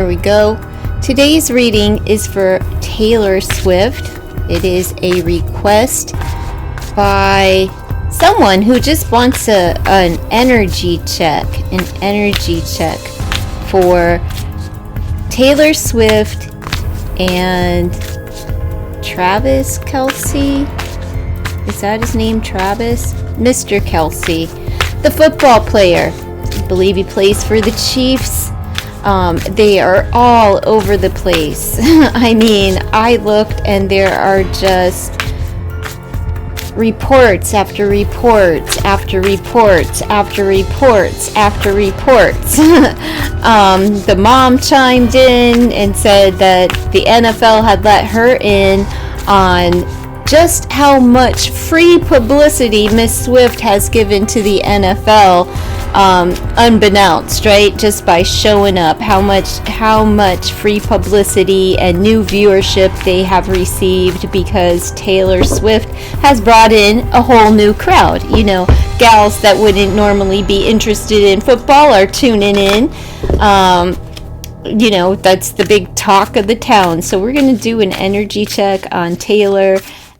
here we go. Today's reading is for Taylor Swift. It is a request by someone who just wants an energy check. An energy check for Taylor Swift and Travis Kelce. Is that his name, Travis? Mr. Kelce, the football player. I believe he plays for the Chiefs. They are all over the place. I mean, I looked and there are just reports after reports after reports after reports after reports. The mom chimed in and said that the NFL had let her in on just how much free publicity Miss Swift has given to the NFL, unbeknownst, right? Just by showing up, how much free publicity and new viewership they have received because Taylor Swift has brought in a whole new crowd. You know, gals that wouldn't normally be interested in football are tuning in. You know, that's the big talk of the town. So we're going to do an energy check on Taylor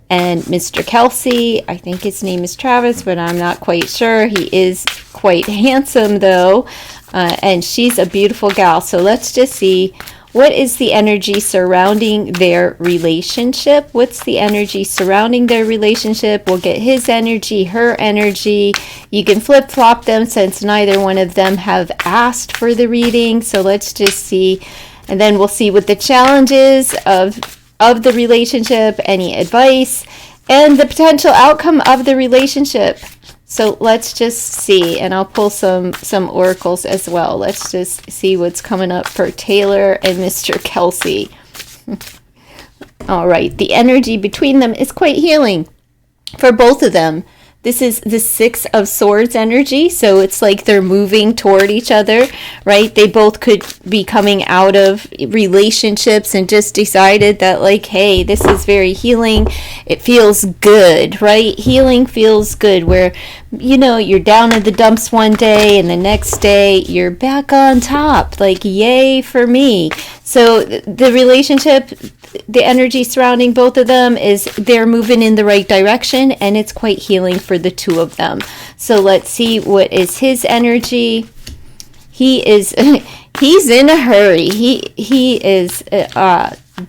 and Mr. Kelce. I think his name is Travis, but I'm not quite sure. He is quite handsome, though, and she's a beautiful gal. So let's just see, what is the energy surrounding their relationship? What's the energy surrounding their relationship? We'll get his energy, her energy. You can flip-flop them since neither one of them have asked for the reading. So let's just see, and then we'll see what the challenge is of the relationship, any advice, and the potential outcome of the relationship. So let's just see, and I'll pull some oracles as well. Let's just see what's coming up for Taylor and Mr. Kelce. All right, the energy between them is quite healing for both of them. This is the Six of Swords energy, so it's like they're moving toward each other, right? They both could be coming out of relationships and just decided that, like, hey, this is very healing. It feels good, right? Healing feels good, where, you know, you're down in the dumps one day and the next day you're back on top. Like, yay for me. So the relationship, the energy surrounding both of them is they're moving in the right direction, and it's quite healing for the two of them. So let's see, what is his energy? He's in a hurry. He is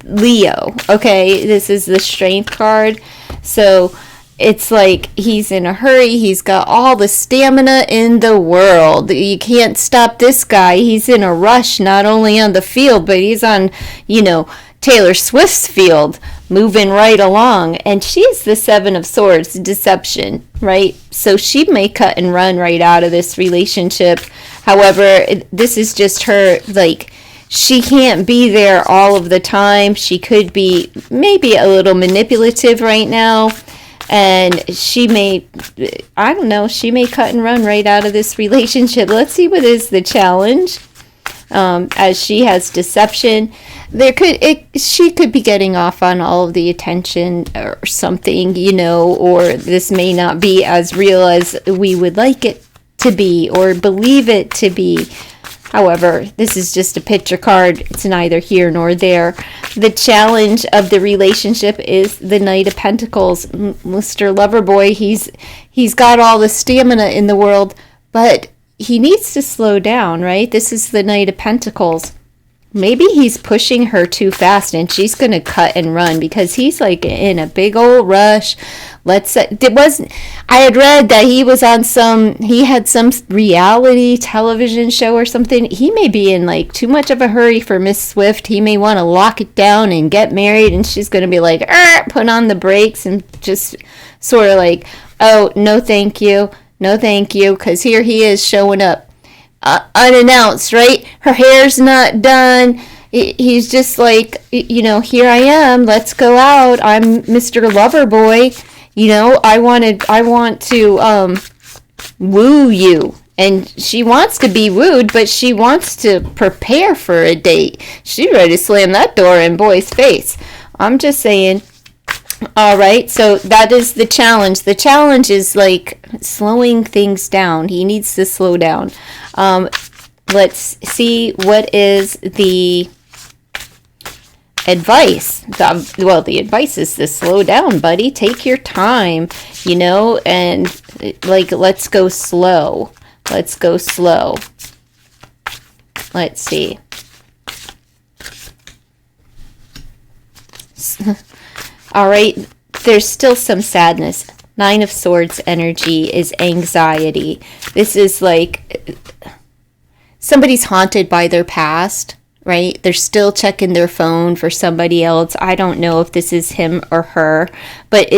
Leo. Okay, this is the Strength card. So it's like he's in a hurry. He's got all the stamina in the world. You can't stop this guy. He's in a rush, not only on the field, but he's on, you know, Taylor Swift's field, moving right along. And she's the Seven of Swords, deception, right? So she may cut and run right out of this relationship. However, this is just her, like, she can't be there all of the time. She could be maybe a little manipulative right now. And she may, I don't know, she may cut and run right out of this relationship. Let's see what is the challenge. As she has deception, she could be getting off on all of the attention or something, you know, or this may not be as real as we would like it to be or believe it to be. However, this is just a picture card. It's neither here nor there. The challenge of the relationship is the Knight of Pentacles. Mr. Loverboy, he's got all the stamina in the world, but he needs to slow down, right? This is the Knight of Pentacles. Maybe he's pushing her too fast and she's going to cut and run because he's like in a big old rush. I had read that he had some reality television show or something. He may be in like too much of a hurry for Miss Swift. He may want to lock it down and get married, and she's going to be like, put on the brakes and just sort of like, oh, no thank you. No thank you, because here he is showing up unannounced, right? Her hair's not done. He's just like, you know, here I am. Let's go out. I'm Mr. Loverboy. You know, I want to woo you. And she wants to be wooed, but she wants to prepare for a date. She's ready to slam that door in boy's face. I'm just saying. All right, so that is the challenge. The challenge is like slowing things down. He needs to slow down. let's see what is the advice. The advice is to slow down, buddy. Take your time, and like, let's go slow. Let's go slow. Let's see. All right, there's still some sadness. 9 of Swords energy is anxiety. This is like somebody's haunted by their past, right? They're still checking their phone for somebody else. I don't know if this is him or her, but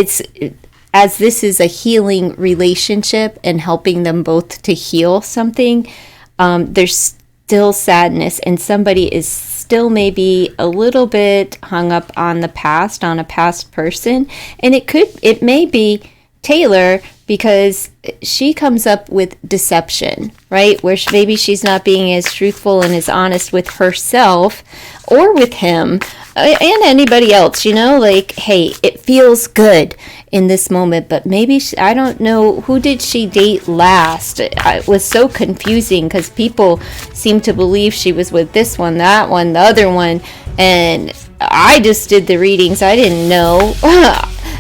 as this is a healing relationship and helping them both to heal something, there's still sadness, and somebody is still maybe a little bit hung up on the past, on a past person. And it may be Taylor, because she comes up with deception, right? Where maybe she's not being as truthful and as honest with herself or with him and anybody else, like, hey, it feels good in this moment, but maybe I don't know, who did she date last? It was so confusing because people seem to believe she was with this one, that one, the other one, and I just did the readings. I didn't know.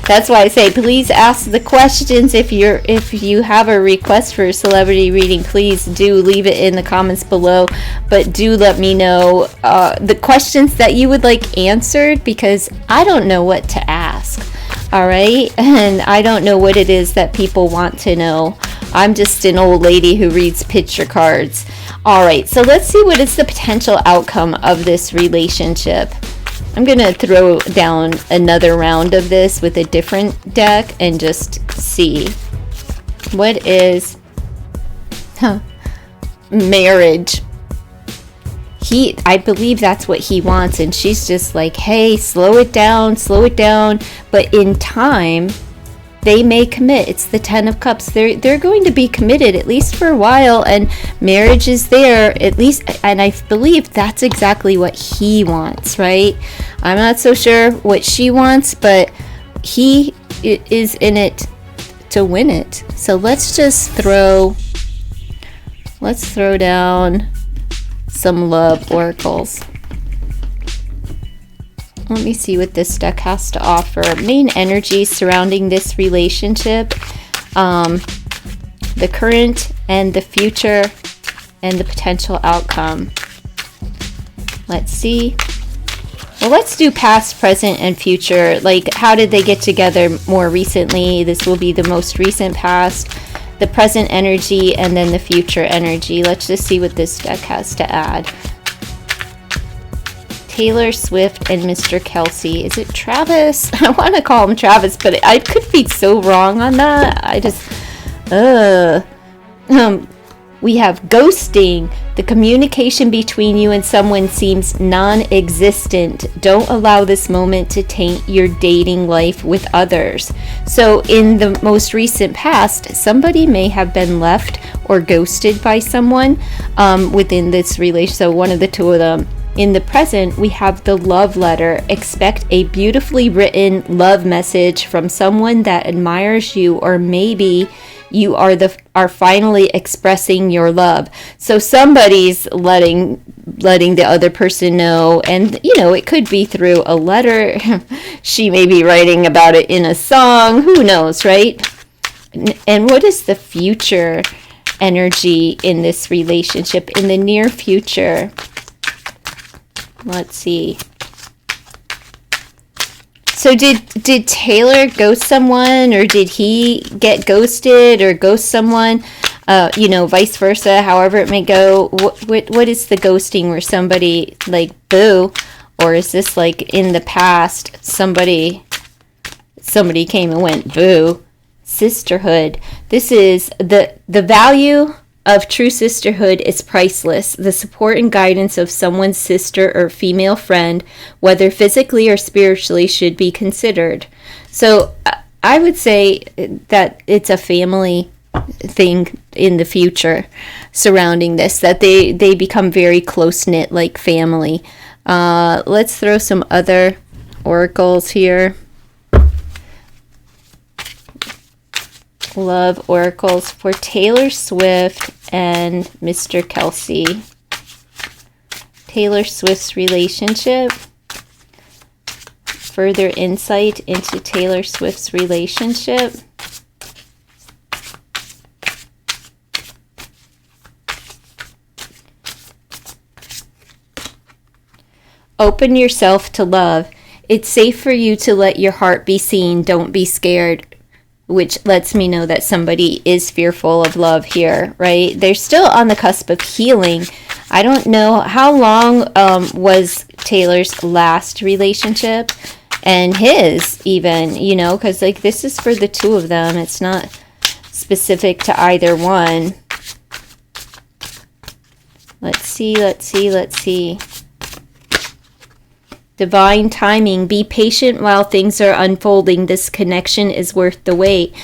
That's why I say, please ask the questions. If you have a request for a celebrity reading, please do leave it in the comments below. But do let me know the questions that you would like answered, because I don't know what to ask. All right, and I don't know what it is that people want to know. I'm just an old lady who reads picture cards. All right, so let's see what is the potential outcome of this relationship. I'm going to throw down another round of this with a different deck and just see what is marriage. I believe that's what he wants, and she's just like, hey, slow it down, but in time they may commit. It's the 10 of Cups. They're going to be committed, at least for a while, and marriage is there, at least, and I believe that's exactly what he wants, right? I'm not so sure what she wants, but he is in it to win it. So let's throw down some love oracles. Let me see what this deck has to offer. Main energy surrounding this relationship, the current and the future, and the potential outcome. Let's see. Well, let's do past, present, and future. Like, how did they get together more recently? This will be the most recent past, the present energy, and then the future energy. Let's just see what this deck has to add. Taylor Swift and Mr. Kelce. Is it Travis? I want to call him Travis, but I could be so wrong on that. We have ghosting. The communication between you and someone seems non-existent. Don't allow this moment to taint your dating life with others. So in the most recent past, somebody may have been left or ghosted by someone within this relationship. So one of the two of them. In the present, we have the love letter. Expect a beautifully written love message from someone that admires you, or maybe you are finally expressing your love. So somebody's letting the other person know, and it could be through a letter. She may be writing about it in a song. Who knows, right? And what is the future energy in this relationship in the near future? Let's see. So did Taylor ghost someone, or did he get ghosted or ghost someone? Vice versa, however it may go. What is the ghosting where somebody like boo, or is this like in the past somebody came and went boo? Sisterhood. This is the value of true sisterhood is priceless. The support and guidance of someone's sister or female friend, whether physically or spiritually, should be considered. So I would say that it's a family thing in the future surrounding this, that they become very close-knit, like family. Let's throw some other oracles here. Love oracles for Taylor Swift and Mr. Kelce. Taylor Swift's relationship. Further insight into Taylor Swift's relationship. Open yourself to love. It's safe for you to let your heart be seen. Don't be scared. Which lets me know that somebody is fearful of love here, right? They're still on the cusp of healing. I don't know how long was Taylor's last relationship and his even, you know, because like this is for the two of them. It's not specific to either one. Let's see. Divine timing. Be patient while things are unfolding. This connection is worth the wait.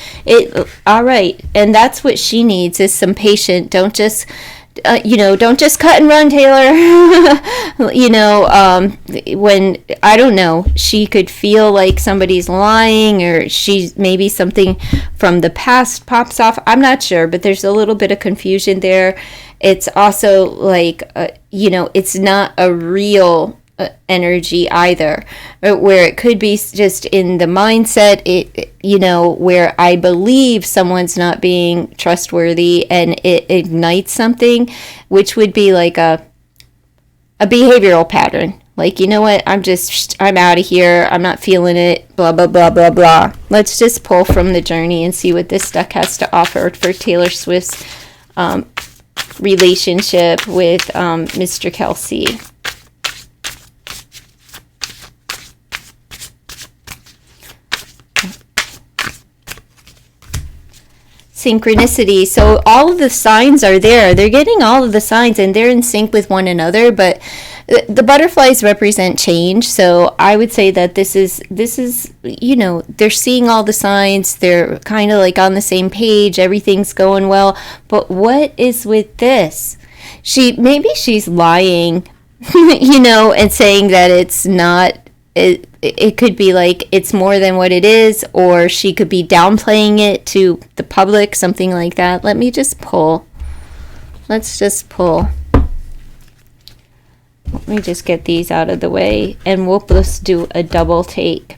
All right. And that's what she needs is some patience. Don't just, don't just cut and run, Taylor. When, I don't know, she could feel like somebody's lying or maybe something from the past pops off. I'm not sure, but there's a little bit of confusion there. It's also like, it's not a real energy either, where it could be just in the mindset, where I believe someone's not being trustworthy and it ignites something, which would be like a behavioral pattern. Like, you know what, I'm out of here, I'm not feeling it, blah, blah, blah, blah, blah. Let's just pull from the journey and see what this deck has to offer for Taylor Swift's relationship with Mr. Kelce. Synchronicity. So all of the signs are there. They're getting all of the signs and they're in sync with one another, but the butterflies represent change. So I would say that this is, they're seeing all the signs. They're kind of like on the same page. Everything's going well. But what is with this? Maybe she's lying, and saying that it's not, it could be like it's more than what it is, or she could be downplaying it to the public, something like that. Let me just pull. Let's just pull. Let me just get these out of the way, and we'll just do a double take.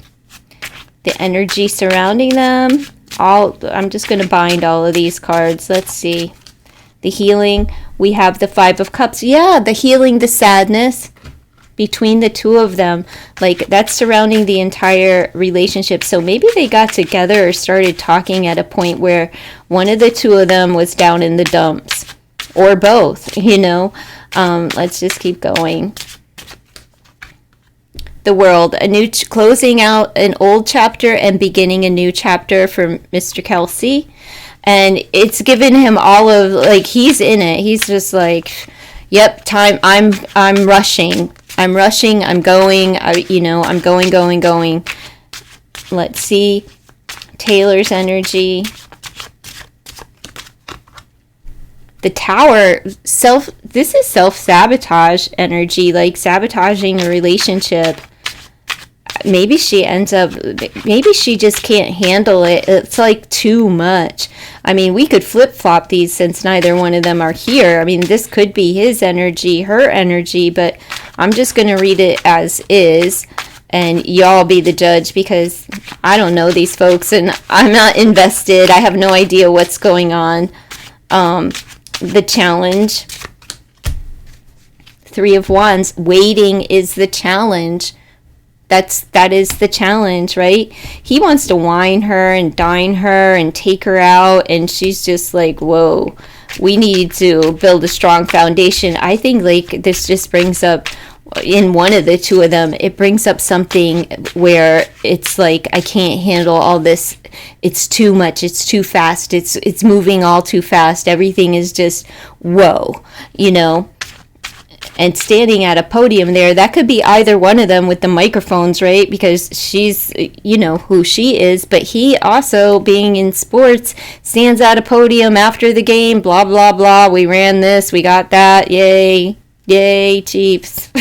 The energy surrounding them. I'm just going to bind all of these cards. Let's see. The healing. We have the Five of Cups. Yeah, the healing, the sadness between the two of them, like that's surrounding the entire relationship. So maybe they got together or started talking at a point where one of the two of them was down in the dumps, or both, let's just keep going. The World, closing out an old chapter and beginning a new chapter for Mr. Kelce. And it's given him all of, like, he's in it. He's just like, yep, time, I'm rushing, I'm going, I'm going. Let's see. Taylor's energy. The Tower, this is self-sabotage energy, like sabotaging a relationship. Maybe she just can't handle it. It's like too much. I mean, we could flip-flop these since neither one of them are here. I mean, this could be his energy, her energy, but I'm just going to read it as is, and y'all be the judge, because I don't know these folks, and I'm not invested. I have no idea what's going on. The challenge. Three of Wands. Waiting is the challenge. That is the challenge, right? He wants to wine her and dine her and take her out, and she's just like, whoa, we need to build a strong foundation. I think like this just brings up, in one of the two of them, it brings up something where it's like, I can't handle all this. It's too much. It's too fast. It's moving all too fast. Everything is just, whoa, and standing at a podium there, that could be either one of them with the microphones, right? Because she's, who she is, but he also, being in sports, stands at a podium after the game, blah, blah, blah. We ran this, we got that, yay, Chiefs,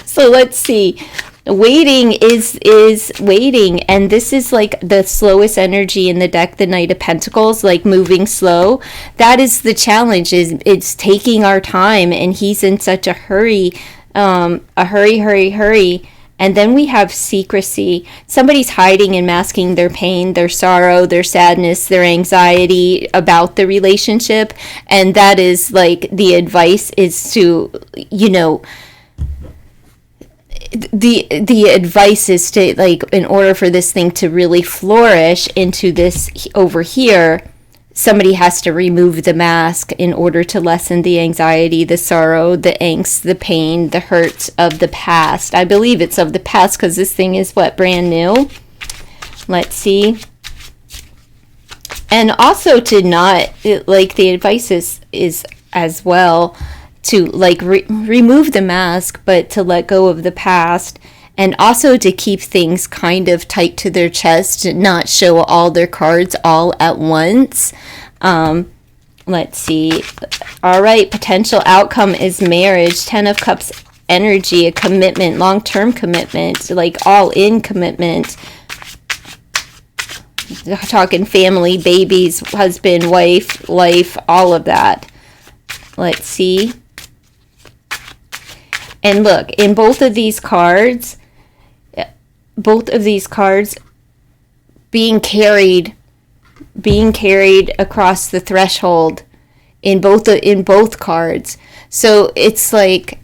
So let's see. Waiting is waiting, and this is like the slowest energy in the deck, the Knight of Pentacles, like moving slow. That is the challenge, is it's taking our time, and he's in such a hurry, hurry. And then we have secrecy. Somebody's hiding and masking their pain, their sorrow, their sadness, their anxiety about the relationship. And that is like the advice is to, the advice is to, like, in order for this thing to really flourish into this over here, somebody has to remove the mask in order to lessen the anxiety, the sorrow, the angst, the pain, the hurts of the past. I believe it's of the past because this thing is brand new. Let's see. And also to not, like, the advice is as well to, like, remove the mask, but to let go of the past. And also to keep things kind of tight to their chest and not show all their cards all at once. Let's see. All right, potential outcome is marriage. 10 of Cups energy, a commitment, long-term commitment, like all-in commitment. Talking family, babies, husband, wife, life, all of that. Let's see. And look, in both of these cards, being carried across the threshold in both cards. So it's like,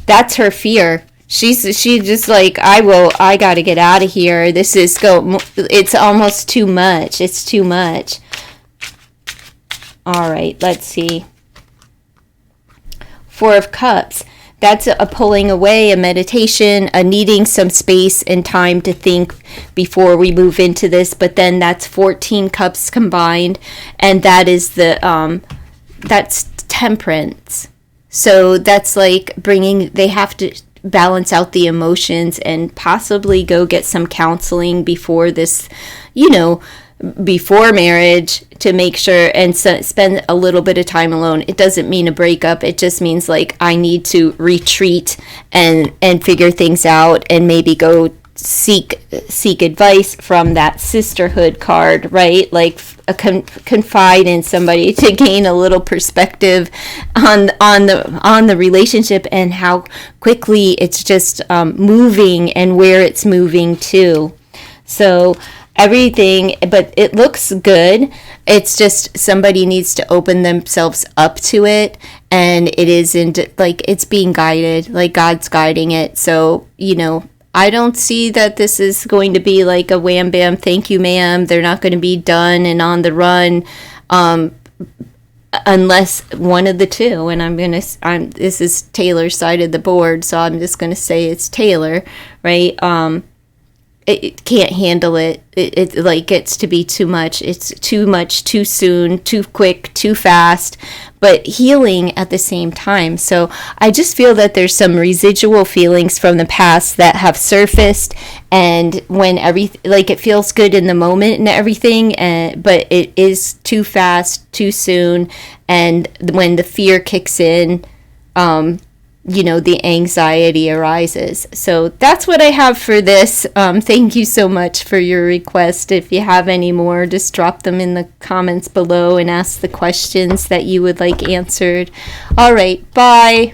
that's her fear. She's just like, I gotta get out of here. It's almost too much. It's too much. All right, let's see. 4 of Cups. That's a pulling away, a meditation, a needing some space and time to think before we move into this. But then that's 14 cups combined, and that is that's temperance. So that's like they have to balance out the emotions and possibly go get some counseling before this, before marriage, to make sure, and spend a little bit of time alone. It doesn't mean a breakup. It just means, like, I need to retreat and figure things out, and maybe go seek advice from that sisterhood card, right? Like, confide in somebody to gain a little perspective on the relationship and how quickly it's just moving and where it's moving to. So everything, but it looks good. It's just somebody needs to open themselves up to it, and it isn't, like, it's being guided, like God's guiding it. So, I don't see that this is going to be like a wham bam, thank you ma'am. They're not going to be done and on the run, unless one of the two. And this is Taylor's side of the board, so I'm just going to say it's Taylor, right? It can't handle it. It like gets to be too much. It's too much, too soon, too quick, too fast, but healing at the same time. So I just feel that there's some residual feelings from the past that have surfaced, and when it feels good in the moment and everything, but it is too fast, too soon, and when the fear kicks in, the anxiety arises. So that's what I have for this. Thank you so much for your request. If you have any more, just drop them in the comments below and ask the questions that you would like answered. All right, bye.